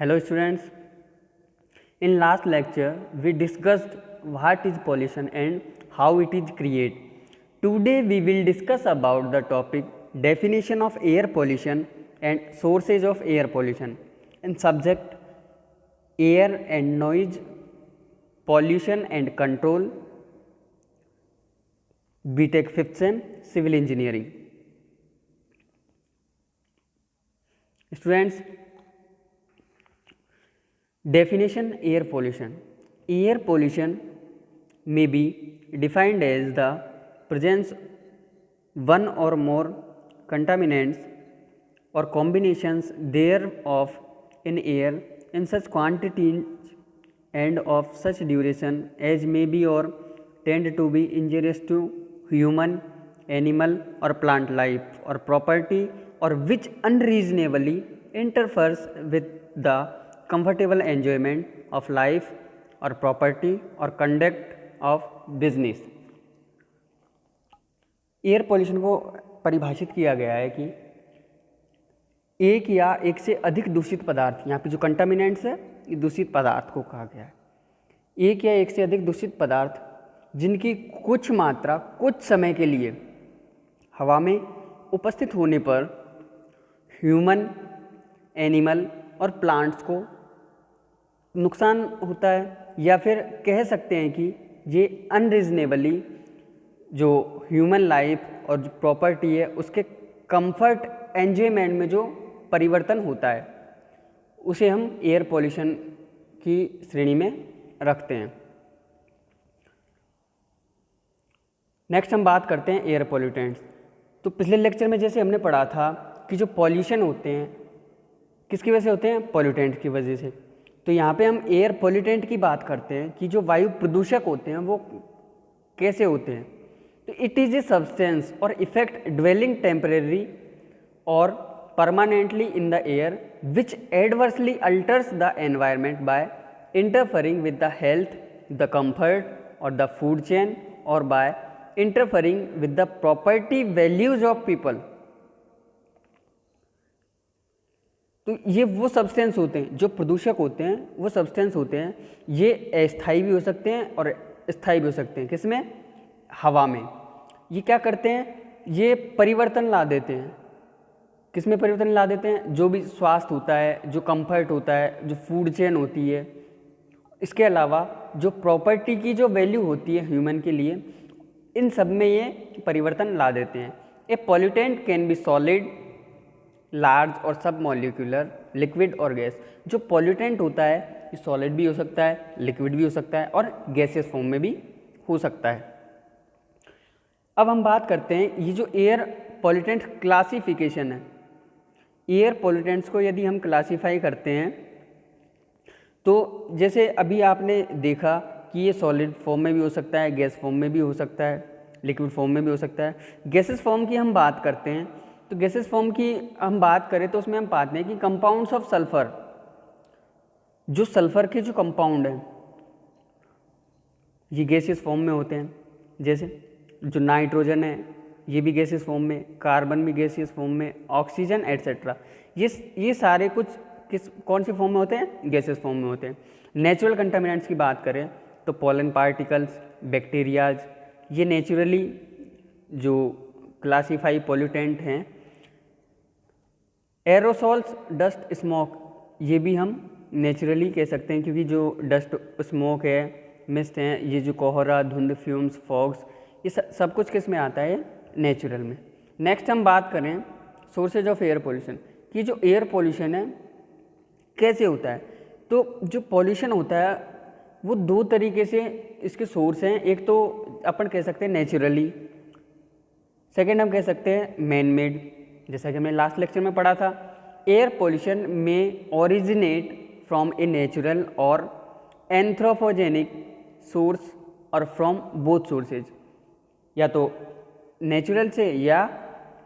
Hello students, in last lecture we discussed what is pollution and how it is created. Today we will discuss about the topic definition of air pollution and sources of air pollution and subject air and noise pollution and control BTech 5th sem civil engineering. Students, definition air pollution. Air pollution may be defined as the presence one or more contaminants or combinations thereof in air in such quantities and of such duration as may be or tend to be injurious to human, animal or plant life or property, or which unreasonably interferes with the comfortable enjoyment of life or property or conduct of business. Air pollution को परिभाषित किया गया है कि एक या एक से अधिक दूषित पदार्थ, यहाँ पे जो कंटामिनेंट्स है ये दूषित पदार्थ को कहा गया है, एक या एक से अधिक दूषित पदार्थ जिनकी कुछ मात्रा कुछ समय के लिए हवा में उपस्थित होने पर ह्यूमन, एनिमल और प्लांट्स को नुकसान होता है, या फिर कह सकते हैं कि ये अनरीजनेबली जो ह्यूमन लाइफ और जो प्रॉपर्टी है उसके कंफर्ट एंजॉयमेंट में जो परिवर्तन होता है उसे हम एयर पॉल्यूशन की श्रेणी में रखते हैं। नेक्स्ट हम बात करते हैं एयर पॉल्यूटेंट्स। तो पिछले लेक्चर में जैसे हमने पढ़ा था कि जो पॉल्यूशन होते हैं किसकी वजह से होते हैं, पॉल्यूटेंट की वजह से। तो यहाँ पे हम एयर पॉल्यूटेंट की बात करते हैं कि जो वायु प्रदूषक होते हैं वो कैसे होते हैं। तो इट इज़ ए सब्सटेंस और इफेक्ट ड्वेलिंग टेम्परेरी और permanently in the air which adversely alters the environment by interfering with the health, the comfort और द फूड चेन, और by interfering with the property values of people. तो ये वो substance होते हैं, जो प्रदूषक होते हैं वो सब्सटेंस होते हैं, ये अस्थायी भी हो सकते हैं और स्थायी भी हो सकते हैं। किसमें, हवा में। ये क्या करते हैं, ये परिवर्तन ला देते हैं। किसमें परिवर्तन ला देते हैं, जो भी स्वास्थ्य होता है, जो कंफर्ट होता है, जो फूड चेन होती है, इसके अलावा जो प्रॉपर्टी की जो वैल्यू होती है ह्यूमन के लिए, इन सब में ये परिवर्तन ला देते हैं। A pollutant can be solid, large और सब मॉलिक्यूलर, लिक्विड और गैस। जो पॉल्यूटेंट होता है ये सॉलिड भी हो सकता है, लिक्विड भी हो सकता है और गैसियस फॉर्म में भी हो सकता है। अब हम बात करते हैं ये जो एयर पॉल्यूटेंट क्लासिफिकेशन है। एयर पॉल्यूटेंट्स को यदि हम क्लासीफाई करते हैं तो जैसे अभी आपने देखा कि ये सॉलिड फॉर्म में भी हो सकता है, गैस फॉर्म में भी हो सकता है, लिक्विड फॉर्म में भी हो सकता है। गैसेस फॉर्म की हम बात करते हैं तो गैसेस फॉर्म की हम बात करें तो उसमें हम पाते हैं कि कंपाउंड्स ऑफ सल्फर, जो सल्फर के जो कंपाउंड हैं ये गैसियस फॉर्म में होते हैं। जैसे जो नाइट्रोजन है ये भी गैसियस फॉर्म में, कार्बन भी गैसियस फॉर्म में, ऑक्सीजन एट्सेट्रा, ये सारे कुछ कौन सी फॉर्म में होते हैं, गैसियस फॉर्म में होते हैं। नेचुरल कंटामिनेंट्स की बात करें तो पोलन पार्टिकल्स, बैक्टीरियाज, ये नेचुरली जो क्लासीफाई पॉल्यूटेंट हैं। एरोसॉल्स, डस्ट, स्मोक, ये भी हम नेचुरली कह सकते हैं क्योंकि जो डस्ट, स्मोक है, मिस्ट हैं, ये जो कोहरा, धुंध, फ्यूम्स, फॉग्स, ये सब कुछ किस में आता है, नेचुरल में। नेक्स्ट हम बात करें सोर्सेज ऑफ एयर पोल्यूशन कि जो एयर पोल्यूशन है कैसे होता है। तो जो पोल्यूशन होता है वो दो तरीके से इसके सोर्स हैं। एक तो अपन कह सकते हैं नेचुरली, सेकेंड हम कह सकते हैं मैन मेड। जैसा कि हमने लास्ट लेक्चर में पढ़ा था, एयर पोल्यूशन में ओरिजिनेट फ्रॉम ए नेचुरल और एंथ्रोपोजेनिक सोर्स और फ्रॉम बोथ सोर्सेज, या तो नेचुरल से या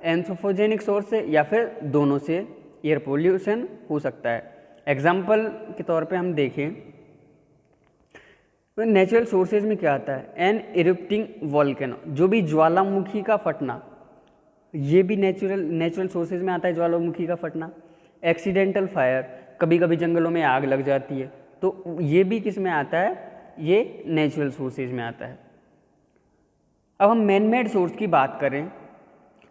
एंथ्रोपोजेनिक सोर्स से या फिर दोनों से एयर पोल्यूशन हो सकता है। एग्जाम्पल के तौर पे हम देखें तो नेचुरल सोर्सेज में क्या आता है, एन इरप्टिंग वॉल्केनो, जो भी ज्वालामुखी का फटना, ये भी नेचुरल सोर्सेज में आता है, ज्वालामुखी का फटना। एक्सीडेंटल फायर, कभी कभी जंगलों में आग लग जाती है, तो ये भी किस में आता है, ये नेचुरल सोर्सेज में आता है। अब हम मैन मेड सोर्स की बात करें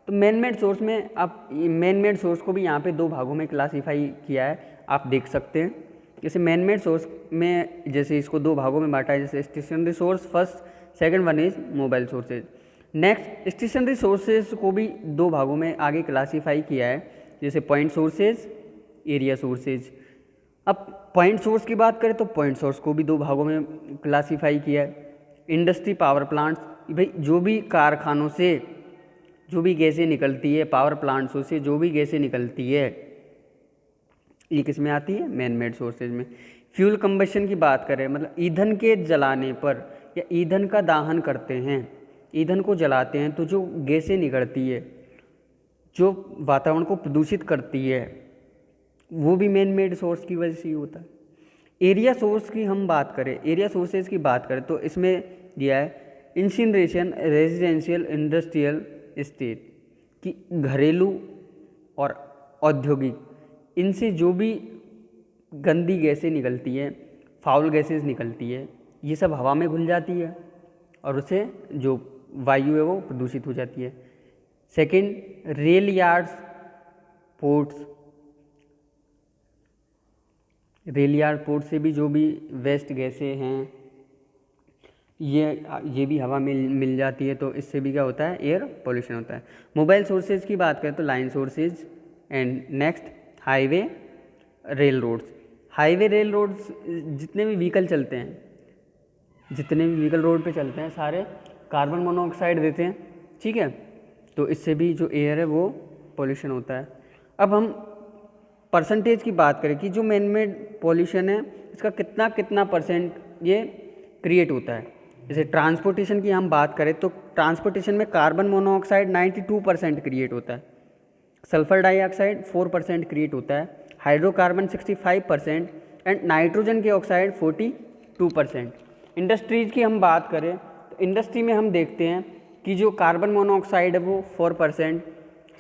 तो मैन मेड सोर्स में आप मैन मेड सोर्स को भी यहाँ पे 2 भागों में क्लासीफाई किया है, आप देख सकते हैं। जैसे मैन मेड सोर्स में जैसे इसको 2 भागों में बांटा है, जैसे stationary source first, second one is mobile sources. Next stationary sources को भी 2 भागों में आगे क्लासीफाई किया है, जैसे पॉइंट सोर्सेज, एरिया सोर्सेज। अब पॉइंट सोर्स की बात करें तो पॉइंट सोर्स को भी 2 भागों में क्लासीफाई किया है। इंडस्ट्री पावर प्लांट्स, भाई जो भी कारखानों से जो भी गैसें निकलती है, पावर प्लांट्सों से जो भी गैसें निकलती है, ये किस में आती है, मैन मेड सोर्सेज में। फ्यूल कंबशन की बात करें, मतलब ईंधन के जलाने पर या ईंधन का दाहन करते हैं, ईंधन को जलाते हैं तो जो गैसें निकलती है, जो वातावरण को प्रदूषित करती है, वो भी मैन मेड सोर्स की वजह से ही होता है। एरिया सोर्स की हम बात करें, एरिया सोर्सेज की बात करें तो इसमें दिया है इंसिनरेशन, रेजिडेंशियल, इंडस्ट्रियल स्टेट, कि घरेलू और औद्योगिक, इनसे जो भी गंदी गैसें निकलती हैं, फाउल गैसेस निकलती है, ये सब हवा में घुल जाती है और उससे जो वायु है वो प्रदूषित हो जाती है। Second, rail yards, ports, rail yard port से भी जो भी वेस्ट गैसें हैं ये भी हवा में मिल जाती है, तो इससे भी क्या होता है, एयर पोल्यूशन होता है। मोबाइल सोर्सेज की बात करें तो line sources and next highway, rail roads. Highway, rail roads, जितने भी व्हीकल चलते हैं, जितने भी व्हीकल रोड पे चलते हैं सारे कार्बन मोनोऑक्साइड देते हैं, ठीक है, तो इससे भी जो एयर है वो पोल्यूशन होता है। अब हम परसेंटेज की बात करें कि जो मैन मेड पॉल्यूशन है इसका कितना कितना परसेंट ये क्रिएट होता है। जैसे ट्रांसपोर्टेशन की हम बात करें तो ट्रांसपोर्टेशन में कार्बन मोनोऑक्साइड 92% क्रिएट होता है, सल्फर डाइऑक्साइड 4% क्रिएट होता है, हाइड्रोकार्बन 65% एंड नाइट्रोजन के ऑक्साइड 42%। इंडस्ट्रीज़ की हम बात करें तो इंडस्ट्री में हम देखते हैं कि जो कार्बन मोनोऑक्साइड है वो 4%,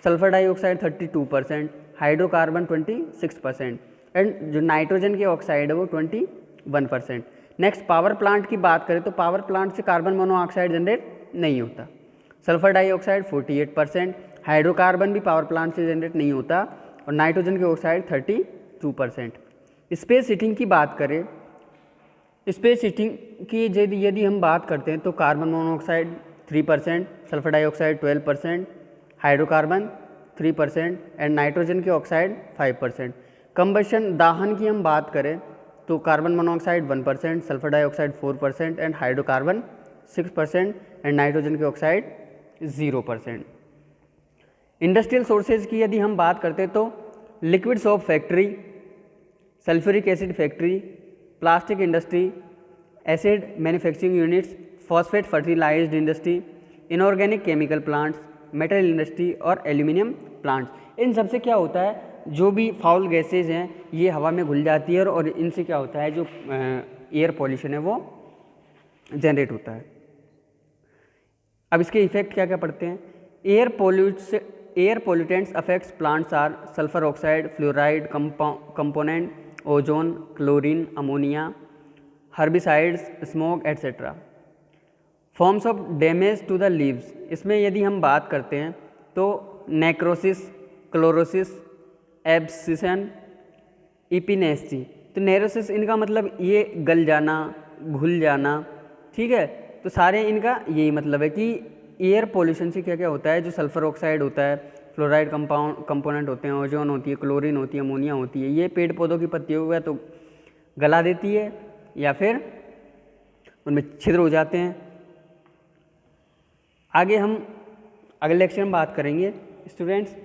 सल्फर डाइऑक्साइड 32%, हाइड्रोकार्बन 26% एंड जो नाइट्रोजन के ऑक्साइड है वो 21%। नेक्स्ट पावर प्लांट की बात करें तो पावर प्लांट से कार्बन मोनोऑक्साइड जनरेट नहीं होता, सल्फर डाइऑक्साइड 48%, हाइड्रोकार्बन भी पावर प्लांट से जनरेट नहीं होता और नाइट्रोजन के ऑक्साइड 32%। स्पेस हीटिंग की बात करें, स्पेस हीटिंग की यदि हम बात करते हैं तो carbon monoxide 3%, sulphur dioxide 12%, hydrocarbon 3% and nitrogen के ऑक्साइड 5%। कंबशन दाहन की हम बात करें तो carbon monoxide 1%, sulphur dioxide 4% and hydrocarbon 6% and nitrogen के ऑक्साइड 0%। इंडस्ट्रियल सोर्सेज की यदि हम बात करते तो liquid soap factory, sulphuric acid factory, plastic industry, acid manufacturing units, phosphate fertilized industry, inorganic chemical plants, metal industry और एल्यूमिनियम प्लांट्स। इन सब से क्या होता है, जो भी फाउल गैसेज हैं ये हवा में घुल जाती है और इनसे क्या होता है, जो एयर पॉल्यूशन है वो जनरेट होता है। अब इसके इफेक्ट क्या क्या पड़ते हैं। Air pollutants affects plants are sulphur oxide, fluoride component, ozone, chlorine, ammonia, herbicides, smoke etcetera. Forms of damage to the leaves, इसमें यदि हम बात करते हैं तो नेक्रोसिस, क्लोरोसिस, एब्सिशन, इपिनेस्टी। तो नेरोसिस इनका मतलब ये गल जाना, घुल जाना, ठीक है, तो सारे इनका यही मतलब है कि एयर पोल्यूशन से क्या क्या होता है, जो सल्फर ऑक्साइड होता है, फ्लोराइड कंपोनेंट होते हैं, ओजोन होती है, क्लोरीन होती है, अमोनिया होती है, ये पेड़ पौधों की पत्तियों को या तो गला देती है या फिर उनमें छिद्र हो जाते हैं। आगे हम अगले लेक्चर में बात करेंगे स्टूडेंट्स।